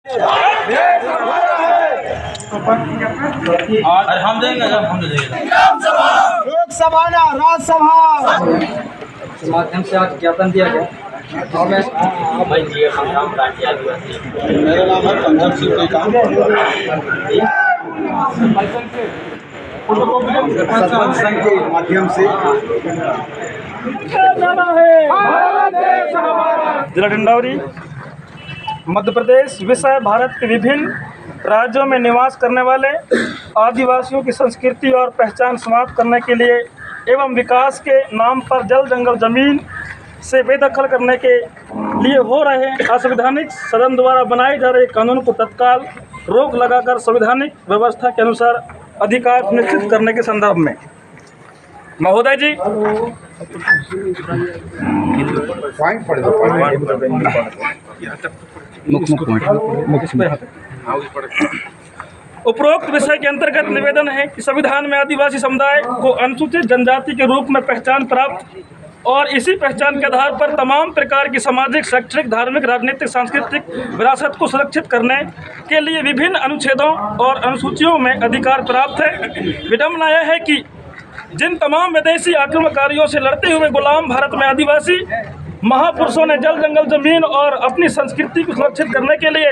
अरे हम देंगे लोकसभा ना राज्यसभा के माध्यम से आज ज्ञापन दिया गया। मेरा नाम है पंकज सिंह संघ के माध्यम से जिला डिंडौरी मध्य प्रदेश विषय भारत के विभिन्न राज्यों में निवास करने वाले आदिवासियों की संस्कृति और पहचान समाप्त करने के लिए एवं विकास के नाम पर जल जंगल जमीन से बेदखल करने के लिए हो रहे असंवैधानिक सदन द्वारा बनाए जा रहे कानून को तत्काल रोक लगाकर संवैधानिक व्यवस्था के अनुसार अधिकार सुनिश्चित करने के संदर्भ में महोदय जी उपरोक्त विषय के अंतर्गत निवेदन है कि संविधान में आदिवासी समुदाय को अनुसूचित जनजाति के रूप में पहचान प्राप्त और इसी पहचान के आधार पर तमाम प्रकार की सामाजिक, शैक्षणिक, धार्मिक, राजनीतिक, सांस्कृतिक विरासत को सुरक्षित करने के लिए विभिन्न अनुच्छेदों और अनुसूचियों में अधिकार प्राप्त है। विडम्बना यह है कि जिन तमाम विदेशी आक्रमणकारियों से लड़ते हुए गुलाम भारत में आदिवासी महापुरुषों ने जल जंगल जमीन और अपनी संस्कृति को सुरक्षित करने के लिए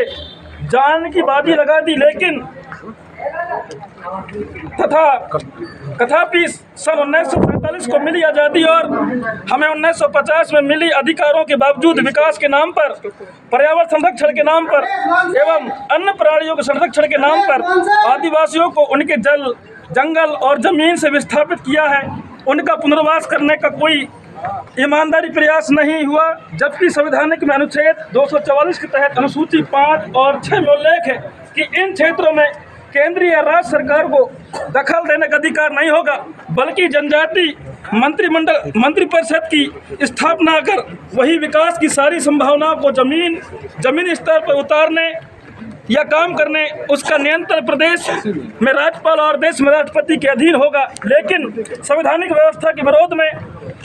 जान की बाजी लगा दी, लेकिन तथापि सन 1947 को मिली आज़ादी और हमें 1950 में मिली अधिकारों के बावजूद विकास के नाम पर, पर्यावरण संरक्षण के नाम पर एवं अन्य प्राणियों के संरक्षण के नाम पर आदिवासियों को उनके जल जंगल और जमीन से विस्थापित किया है। उनका पुनर्वास करने का कोई ईमानदारी प्रयास नहीं हुआ, जबकि संवैधानिक में अनुच्छेद 244 के तहत अनुसूची 5 और 6 में उल्लेख है कि इन क्षेत्रों में केंद्रीय या राज्य सरकार को दखल देने का अधिकार नहीं होगा, बल्कि जनजाति मंत्रिपरिषद की स्थापना कर वही विकास की सारी संभावनाओं को जमीन स्तर पर उतारने या काम करने उसका नियंत्रण प्रदेश में राज्यपाल और देश में राष्ट्रपति के अधीन होगा। लेकिन संवैधानिक व्यवस्था के विरोध में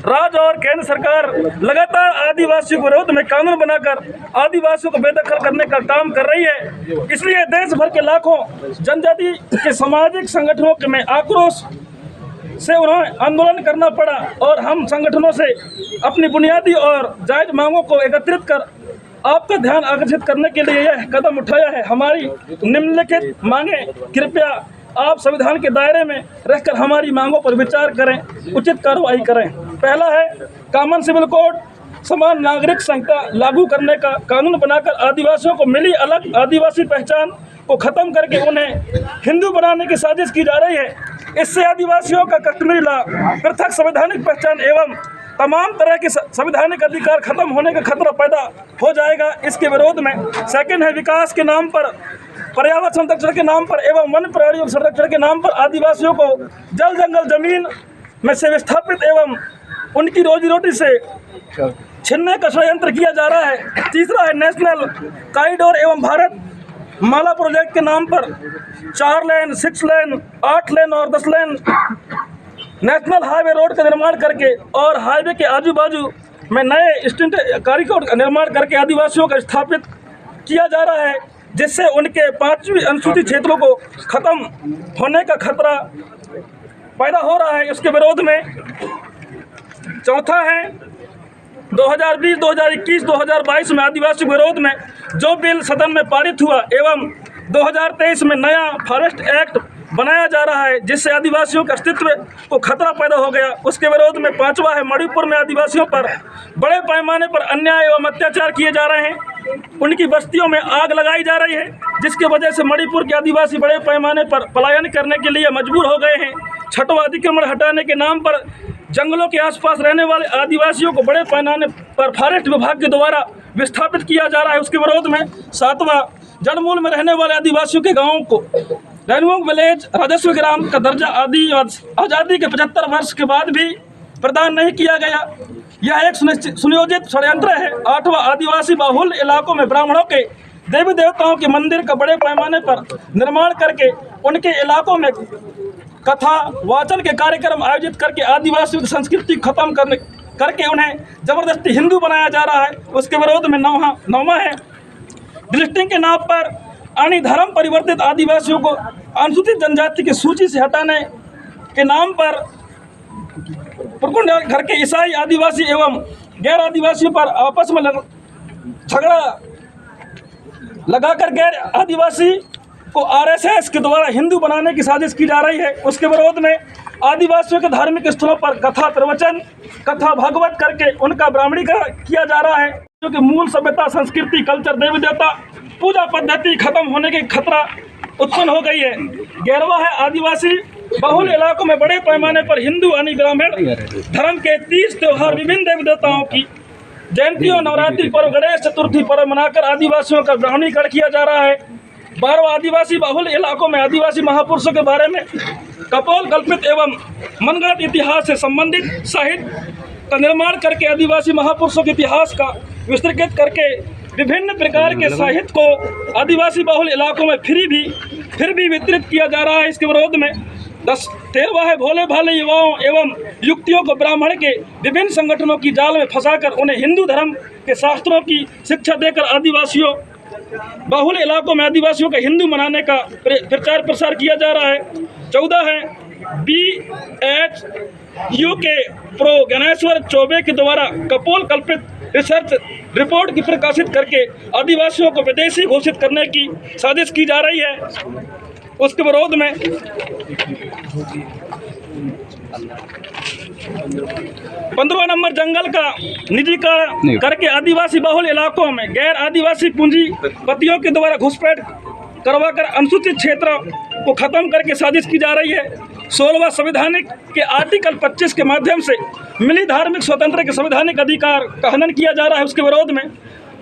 राज्य और केंद्र सरकार लगातार आदिवासियों के विरोध में कानून बनाकर आदिवासियों को बेदखल करने का काम कर रही है। इसलिए देश भर के लाखों जनजाति के सामाजिक संगठनों में आक्रोश से उन्हें आंदोलन करना पड़ा और हम संगठनों से अपनी बुनियादी और जायज मांगों को एकत्रित कर आपका ध्यान आकर्षित करने के लिए यह कदम उठाया है। हमारी निम्नलिखित मांगे, कृपया आप संविधान के दायरे में रहकर हमारी मांगों पर विचार करें, उचित कार्रवाई करें। पहला है कॉमन सिविल कोड, समान नागरिक संहिता लागू करने का कानून बनाकर आदिवासियों को मिली अलग आदिवासी पहचान को खत्म करके उन्हें हिंदू बनाने की साजिश की जा रही है। इससे आदिवासियों का कश्मीरी लाभ, पृथक संवैधानिक पहचान एवं तमाम तरह के संवैधानिक अधिकार खत्म होने का खतरा पैदा हो जाएगा। इसके विरोध में सेकंड है विकास के नाम पर, पर्यावरण संरक्षण के नाम पर एवं वन्य प्राणियों के संरक्षण के नाम पर आदिवासियों को जल जंगल जमीन में से विस्थापित एवं उनकी रोजी रोटी से छीनने का षड्यंत्र किया जा रहा है। तीसरा है नेशनल कॉरिडोर एवं भारत माला प्रोजेक्ट के नाम पर 4 लेन, 6 लेन, 8 लेन और 10 लेन नेशनल हाईवे रोड का निर्माण करके और हाईवे के आजू बाजू में नए स्टैंड कॉरिडोर का निर्माण करके आदिवासियों को स्थापित किया जा रहा है, जिससे उनके 5वीं अनुसूचित क्षेत्रों को खत्म होने का खतरा पैदा हो रहा है। उसके विरोध में चौथा है 2020, 2021, 2022 में आदिवासी विरोध में जो बिल सदन में पारित हुआ एवं 2023 में नया फॉरेस्ट एक्ट बनाया जा रहा है, जिससे आदिवासियों के अस्तित्व को खतरा पैदा हो गया। उसके विरोध में पांचवा है मणिपुर में आदिवासियों पर बड़े पैमाने पर अन्याय एवं अत्याचार किए जा रहे हैं, उनकी बस्तियों में आग लगाई जा रही है, जिसके वजह से मणिपुर के आदिवासी बड़े पैमाने पर पलायन करने के लिए मजबूर हो गए हैं। छठवां अतिक्रमण हटाने के नाम पर जंगलों के आसपास रहने वाले आदिवासियों को बड़े पैमाने पर फॉरेस्ट विभाग के द्वारा विस्थापित किया जा रहा है। उसके विरोध में सातवां जड़मूल में रहने वाले आदिवासियों के गाँवों को रैनमुंग विलेज राजस्व ग्राम का दर्जा आज़ादी के 75 वर्ष के बाद भी प्रदान नहीं किया गया। यह एक सुनियोजित षड्यंत्र है। आठवां आदिवासी बाहुल इलाकों में ब्राह्मणों के देवी देवताओं के मंदिर का बड़े पैमाने पर निर्माण करके उनके इलाकों में कथा वाचन के कार्यक्रम आयोजित करके आदिवासियों की संस्कृति खत्म करके उन्हें जबरदस्ती हिंदू बनाया जा रहा है। उसके विरोध में नौवां है डिलिस्टिंग के नाम पर अन्य धर्म परिवर्तित आदिवासियों को अनुसूचित जनजाति की सूची से हटाने के नाम पर प्रकुंड घर के ईसाई आदिवासी एवं गैर आदिवासियों पर आपस में झगड़ा लगाकर गैर आदिवासी को आरएसएस के द्वारा हिंदू बनाने की साजिश की जा रही है। उसके विरोध में आदिवासियों के धार्मिक स्थलों पर कथा प्रवचन, कथा भागवत करके उनका ब्राह्मणीकरण किया जा रहा है, जो कि मूल सभ्यता, संस्कृति, कल्चर, देवी देवता, पूजा पद्धति खत्म होने की खतरा उत्पन्न हो गई है। 11वां है आदिवासी बहुल इलाकों में बड़े पैमाने पर हिंदू यानी ग्रामीण धर्म के 30 त्योहार, विभिन्न देवी देवताओं की जयंतियों, नवरात्रि पर्व, गणेश चतुर्थी पर्व मनाकर आदिवासियों का ब्राह्मणीकरण किया जा रहा है। 12वां आदिवासी बहुल इलाकों में आदिवासी महापुरुषों के बारे में कपोल कल्पित एवं मनगढ़ंत इतिहास से संबंधित साहित्य का निर्माण करके आदिवासी महापुरुषों के इतिहास का विस्तृत करके विभिन्न प्रकार के साहित्य को आदिवासी बहुल इलाकों में फिर भी वितरित किया जा रहा है। इसके विरोध में 13वां है भोले भाले युवाओं एवं युक्तियों को ब्राह्मण के विभिन्न संगठनों की जाल में फंसाकर उन्हें हिंदू धर्म के शास्त्रों की शिक्षा देकर आदिवासियों बहुल इलाकों में आदिवासियों का हिंदू मनाने का प्रचार प्रसार किया जा रहा है। 14 है BHU के प्रो ज्ञानेश्वर चौबे के द्वारा कपोल कल्पित रिसर्च रिपोर्ट की प्रकाशित करके आदिवासियों को विदेशी घोषित करने की साजिश की जा रही है। उसके विरोध में 15वां नंबर जंगल का निजीकरण करके आदिवासी बहुल इलाकों में गैर आदिवासी पूंजीपतियों के द्वारा घुसपैठ करवाकर अनुसूचित क्षेत्रों को खत्म करके साजिश की जा रही है। 16वां संविधानिक के आर्टिकल 25 के माध्यम से मिली धार्मिक स्वतंत्रता के संवैधानिक अधिकार का हनन किया जा रहा है। उसके विरोध में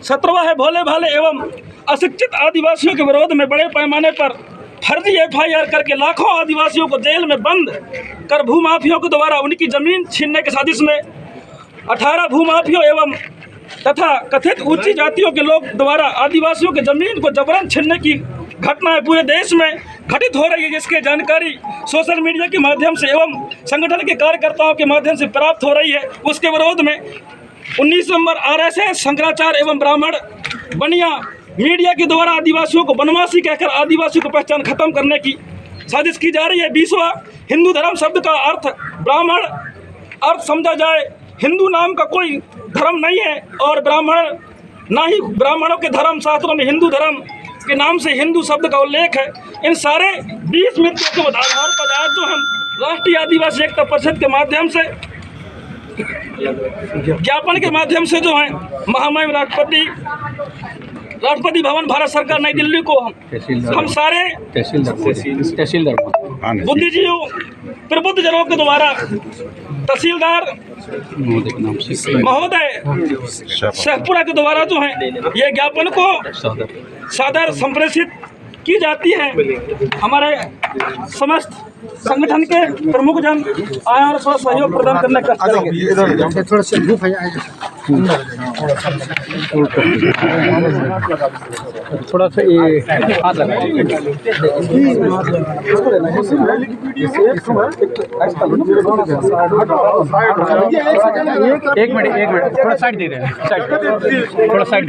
17वां है भोले भाले एवं अशिक्षित आदिवासियों के विरोध में बड़े पैमाने पर फर्जी FIR करके लाखों आदिवासियों को जेल में बंद कर भूमाफियों के द्वारा उनकी जमीन छीनने के साजिश में 18 भूमाफियों एवं तथा कथित ऊंची जातियों के लोग द्वारा आदिवासियों के जमीन को जबरन छीनने की घटनाएं पूरे देश में घटित हो रही है, जिसकी जानकारी सोशल मीडिया के माध्यम से एवं संगठन के कार्यकर्ताओं के माध्यम से प्राप्त हो रही है। उसके विरोध में 19 नंबर RSS शंकराचार्य एवं ब्राह्मण बनिया मीडिया के द्वारा आदिवासियों को बनवासी कहकर आदिवासी को पहचान खत्म करने की साजिश की जा रही है। 20वां हिंदू धर्म शब्द का अर्थ ब्राह्मण अर्थ समझा जाए। हिंदू नाम का कोई धर्म नहीं है और ब्राह्मण ना ही ब्राह्मणों के धर्म शास्त्रों में हिंदू धर्म के नाम से हिंदू शब्द का उल्लेख है। इन सारे 20 मित्रों के आधार पर आज जो हम राष्ट्रीय आदिवासी एकता परिषद के माध्यम से ज्ञापन के माध्यम से जो है महामहिम राष्ट्रपति भवन भारत सरकार नई दिल्ली को हम सारे तहसीलदार बुद्धिजीवियों प्रबुद्ध जनों के द्वारा तहसीलदार महोदय शेखपुरा के द्वारा जो है ये ज्ञापन को सादर संप्रेषित की जाती है। हमारे समस्त संगठन के प्रमुख जन आए और थोड़ा सहयोग प्रदान करने का करेंगे। थोड़ा सा धूप है, थोड़ा सा ये हाथ लगाइए। एक मिनट थोड़ा साइड दे रहे हैं, थोड़ा साइड